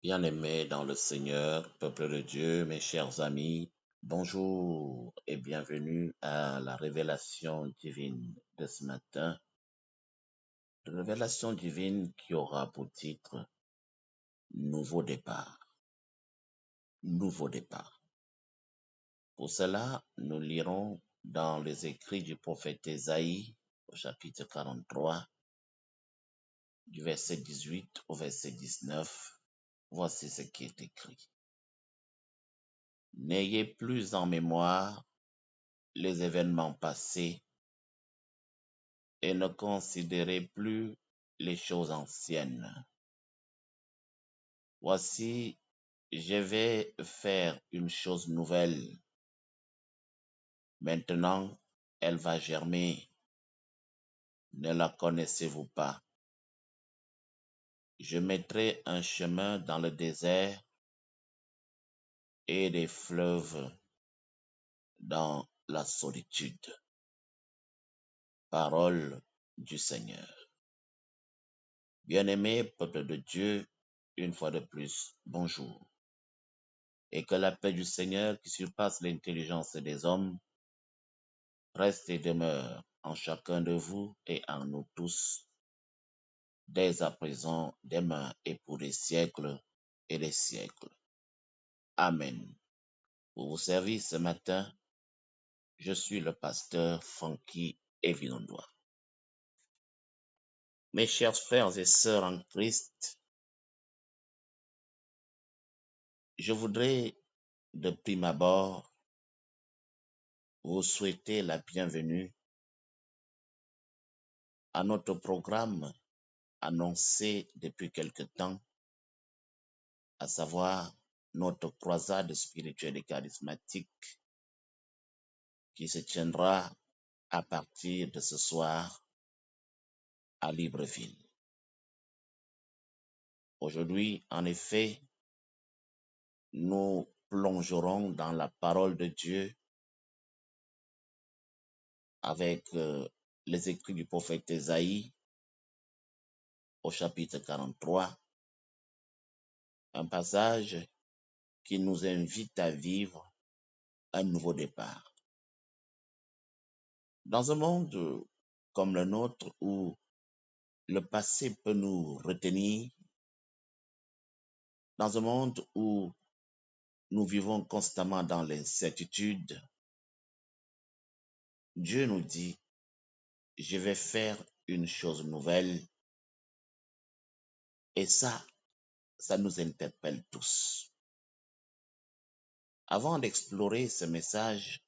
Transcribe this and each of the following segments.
Bien-aimés dans le Seigneur, peuple de Dieu, mes chers amis, bonjour et bienvenue à la révélation divine de ce matin. La révélation divine qui aura pour titre Nouveau départ. Nouveau départ. Pour cela, nous lirons dans les écrits du prophète Ésaïe, au chapitre 43, du verset 18 au verset 19. Voici ce qui est écrit. N'ayez plus en mémoire les événements passés et ne considérez plus les choses anciennes. Voici, je vais faire une chose nouvelle. Maintenant, elle va germer. Ne la connaissez-vous pas? Je mettrai un chemin dans le désert et des fleuves dans la solitude. Parole du Seigneur. Bien-aimé peuple de Dieu, une fois de plus, bonjour. Et que la paix du Seigneur qui surpasse l'intelligence des hommes reste et demeure en chacun de vous et en nous tous, dès à présent, demain et pour des siècles et des siècles. Amen. Pour vous servir ce matin, je suis le pasteur Franky Evinondois. Mes chers frères et sœurs en Christ, je voudrais de prime abord vous souhaiter la bienvenue à notre programme annoncé depuis quelque temps, à savoir notre croisade spirituelle et charismatique qui se tiendra à partir de ce soir à Libreville. Aujourd'hui, en effet, nous plongerons dans la parole de Dieu avec les écrits du prophète Ésaïe au chapitre 43, un passage qui nous invite à vivre un nouveau départ. Dans un monde comme le nôtre où le passé peut nous retenir, dans un monde où nous vivons constamment dans l'incertitude, Dieu nous dit, je vais faire une chose nouvelle. Et ça nous interpelle tous. Avant d'explorer ce message,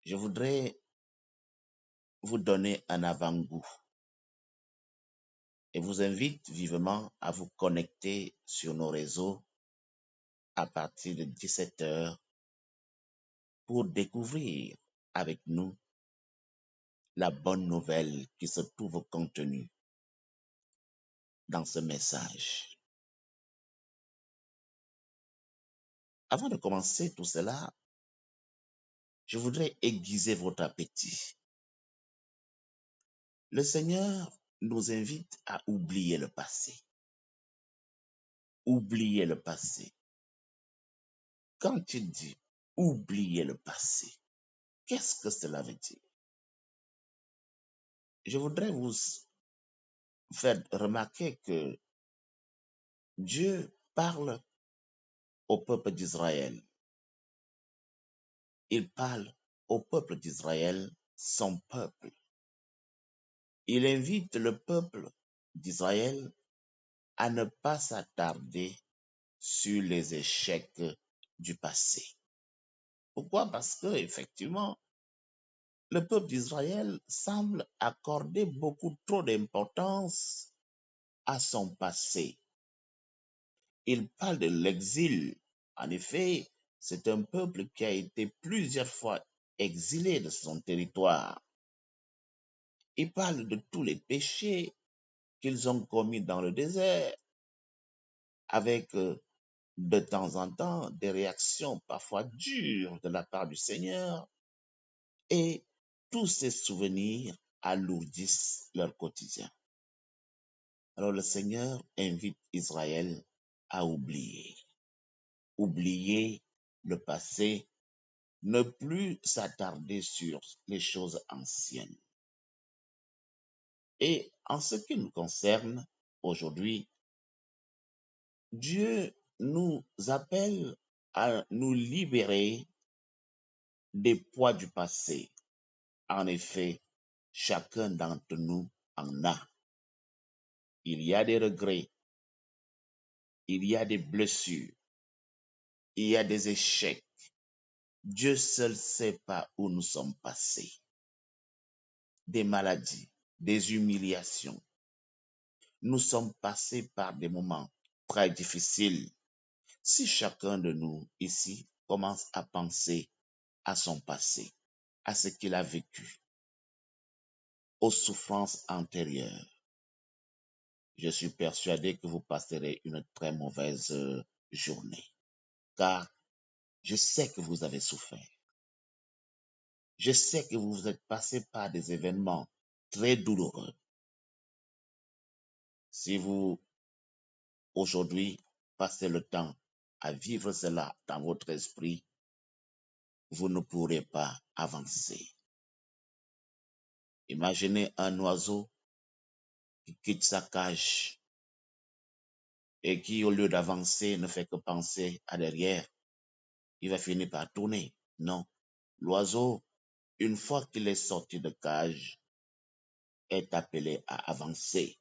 je voudrais vous donner un avant-goût et vous invite vivement à vous connecter sur nos réseaux à partir de 17 heures pour découvrir avec nous la bonne nouvelle qui se trouve contenue dans ce message. Avant de commencer tout cela, je voudrais aiguiser votre appétit. Le Seigneur nous invite à oublier le passé. Oublier le passé. Quand il dit oublier le passé, qu'est-ce que cela veut dire? Je voudrais vous faire remarquer que Dieu parle au peuple d'Israël. Il parle au peuple d'Israël, son peuple. Il invite le peuple d'Israël à ne pas s'attarder sur les échecs du passé. Pourquoi? Parce que, effectivement, le peuple d'Israël semble accorder beaucoup trop d'importance à son passé. Il parle de l'exil. En effet, c'est un peuple qui a été plusieurs fois exilé de son territoire. Il parle de tous les péchés qu'ils ont commis dans le désert, avec de temps en temps des réactions parfois dures de la part du Seigneur, et tous ces souvenirs alourdissent leur quotidien. Alors le Seigneur invite Israël à oublier. Oublier le passé, ne plus s'attarder sur les choses anciennes. Et en ce qui nous concerne aujourd'hui, Dieu nous appelle à nous libérer des poids du passé. En effet, chacun d'entre nous en a. Il y a des regrets, il y a des blessures, il y a des échecs. Dieu seul sait par où nous sommes passés. Des maladies, des humiliations. Nous sommes passés par des moments très difficiles. Si chacun de nous ici commence à penser à son passé, à ce qu'il a vécu, aux souffrances antérieures, je suis persuadé que vous passerez une très mauvaise journée. Car je sais que vous avez souffert. Je sais que vous êtes passé par des événements très douloureux. Si vous, aujourd'hui, passez le temps à vivre cela dans votre esprit, vous ne pourrez pas avancer. Imaginez un oiseau qui quitte sa cage et qui, au lieu d'avancer, ne fait que penser à derrière. Il va finir par tourner. Non. L'oiseau, une fois qu'il est sorti de cage, est appelé à avancer.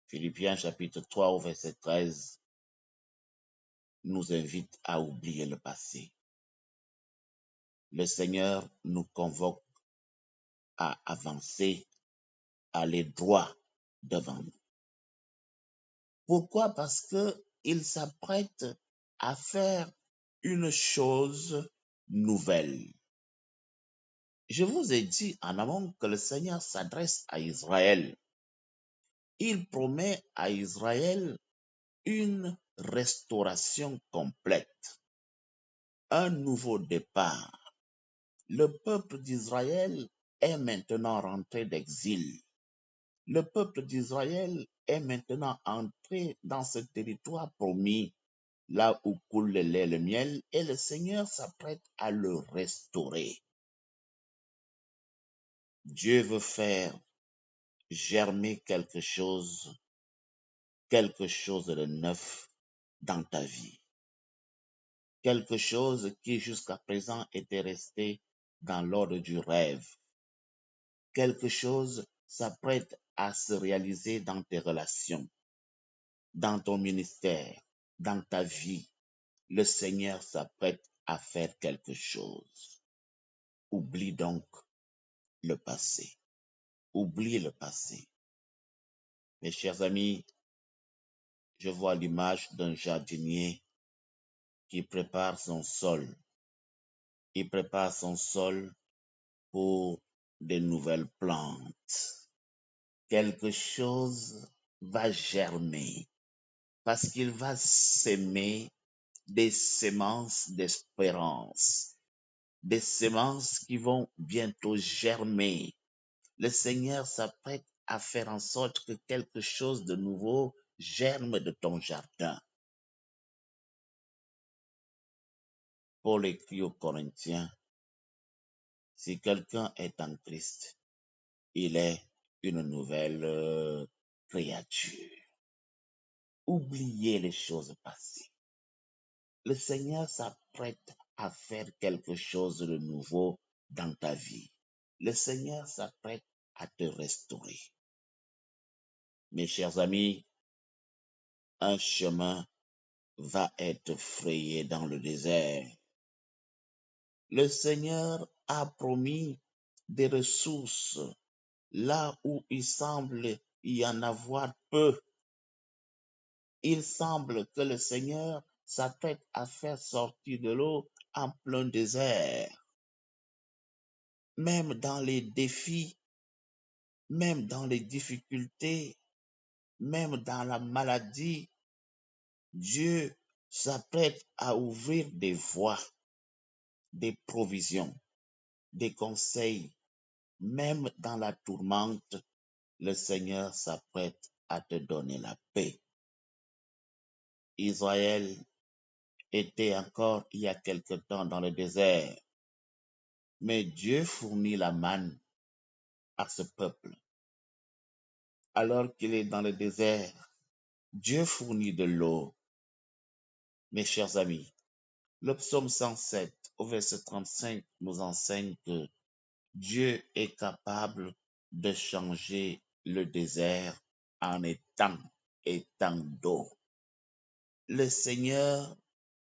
Philippiens chapitre 3 au verset 13 nous invite à oublier le passé. Le Seigneur nous convoque à avancer, à aller droit devant nous. Pourquoi? Parce qu'il s'apprête à faire une chose nouvelle. Je vous ai dit en amont que le Seigneur s'adresse à Israël. Il promet à Israël une restauration complète, un nouveau départ. Le peuple d'Israël est maintenant rentré d'exil. Le peuple d'Israël est maintenant entré dans ce territoire promis, là où coule le lait et le miel, et le Seigneur s'apprête à le restaurer. Dieu veut faire germer quelque chose de neuf dans ta vie. Quelque chose qui jusqu'à présent était resté dans l'ordre du rêve. Quelque chose s'apprête à se réaliser dans tes relations, dans ton ministère, dans ta vie. Le Seigneur s'apprête à faire quelque chose. Oublie donc le passé. Oublie le passé. Mes chers amis, je vois l'image d'un jardinier qui prépare son sol. Il prépare son sol pour de nouvelles plantes. Quelque chose va germer parce qu'il va s'aimer des semences d'espérance, des semences qui vont bientôt germer. Le Seigneur s'apprête à faire en sorte que quelque chose de nouveau germe de ton jardin. Paul écrit aux Corinthiens, si quelqu'un est en Christ, il est une nouvelle créature. Oubliez les choses passées. Le Seigneur s'apprête à faire quelque chose de nouveau dans ta vie. Le Seigneur s'apprête à te restaurer. Mes chers amis, un chemin va être frayé dans le désert. Le Seigneur a promis des ressources là où il semble y en avoir peu. Il semble que le Seigneur s'apprête à faire sortir de l'eau en plein désert. Même dans les défis, même dans les difficultés, même dans la maladie, Dieu s'apprête à ouvrir des voies, des provisions, des conseils, même dans la tourmente, le Seigneur s'apprête à te donner la paix. Israël était encore il y a quelque temps dans le désert, mais Dieu fournit la manne à ce peuple. Alors qu'il est dans le désert, Dieu fournit de l'eau. Mes chers amis, le psaume 107 au verset 35 nous enseigne que Dieu est capable de changer le désert en étang d'eau. Le Seigneur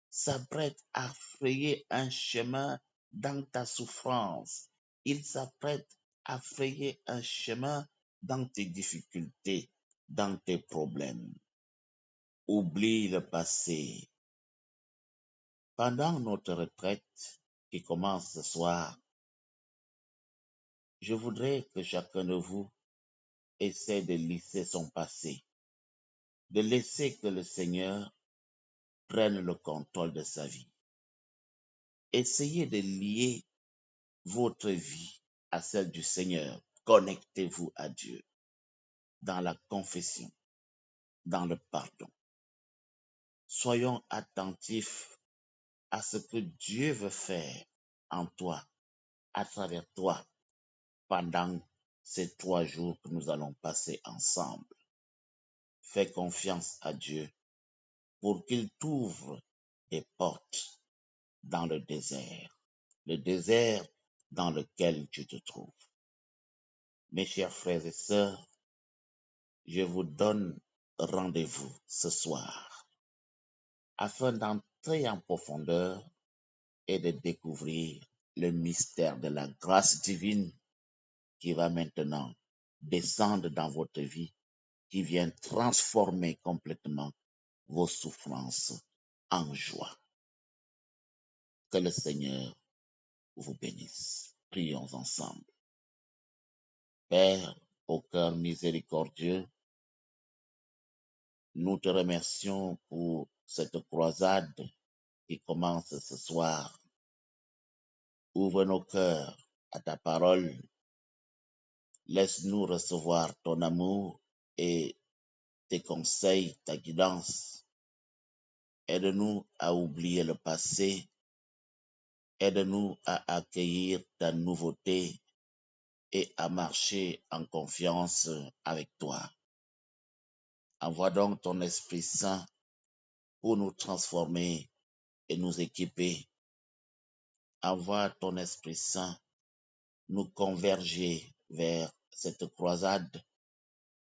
s'apprête à frayer un chemin dans ta souffrance. Il s'apprête à frayer un chemin dans tes difficultés, dans tes problèmes. Oublie le passé. Pendant notre retraite qui commence ce soir, je voudrais que chacun de vous essaie de lisser son passé, de laisser que le Seigneur prenne le contrôle de sa vie. Essayez de lier votre vie à celle du Seigneur. Connectez-vous à Dieu dans la confession, dans le pardon. Soyons attentifs à ce que Dieu veut faire en toi, à travers toi, pendant ces 3 jours que nous allons passer ensemble. Fais confiance à Dieu pour qu'il t'ouvre des portes dans le désert dans lequel tu te trouves. Mes chers frères et sœurs, je vous donne rendez-vous ce soir afin d'entrer en profondeur et de découvrir le mystère de la grâce divine qui va maintenant descendre dans votre vie, qui vient transformer complètement vos souffrances en joie. Que le Seigneur vous bénisse. Prions ensemble. Père, au cœur miséricordieux, nous te remercions pour cette croisade qui commence ce soir. Ouvre nos cœurs à ta parole. Laisse-nous recevoir ton amour et tes conseils, ta guidance. Aide-nous à oublier le passé. Aide-nous à accueillir ta nouveauté et à marcher en confiance avec toi. Envoie donc ton Esprit Saint pour nous transformer et nous équiper. Envoie ton Esprit Saint nous converger vers cette croisade,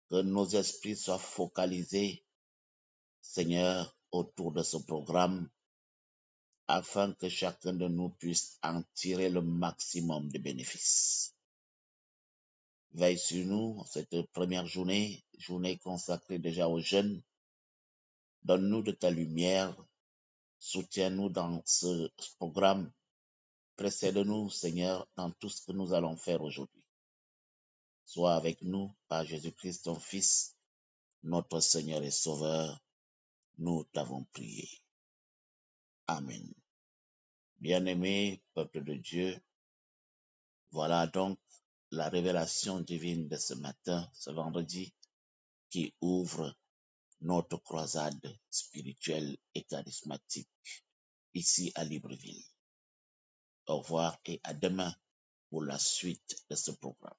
que nos esprits soient focalisés, Seigneur, autour de ce programme, afin que chacun de nous puisse en tirer le maximum de bénéfices. Veille sur nous cette première journée consacrée déjà aux jeunes. Donne-nous de ta lumière, soutiens-nous dans ce programme. Précède-nous, Seigneur, dans tout ce que nous allons faire aujourd'hui. Sois avec nous par Jésus-Christ, ton Fils, notre Seigneur et Sauveur. Nous t'avons prié. Amen. Bien-aimé peuple de Dieu, voilà donc la révélation divine de ce matin, ce vendredi, qui ouvre notre croisade spirituelle et charismatique ici à Libreville. Au revoir et à demain pour la suite de ce programme.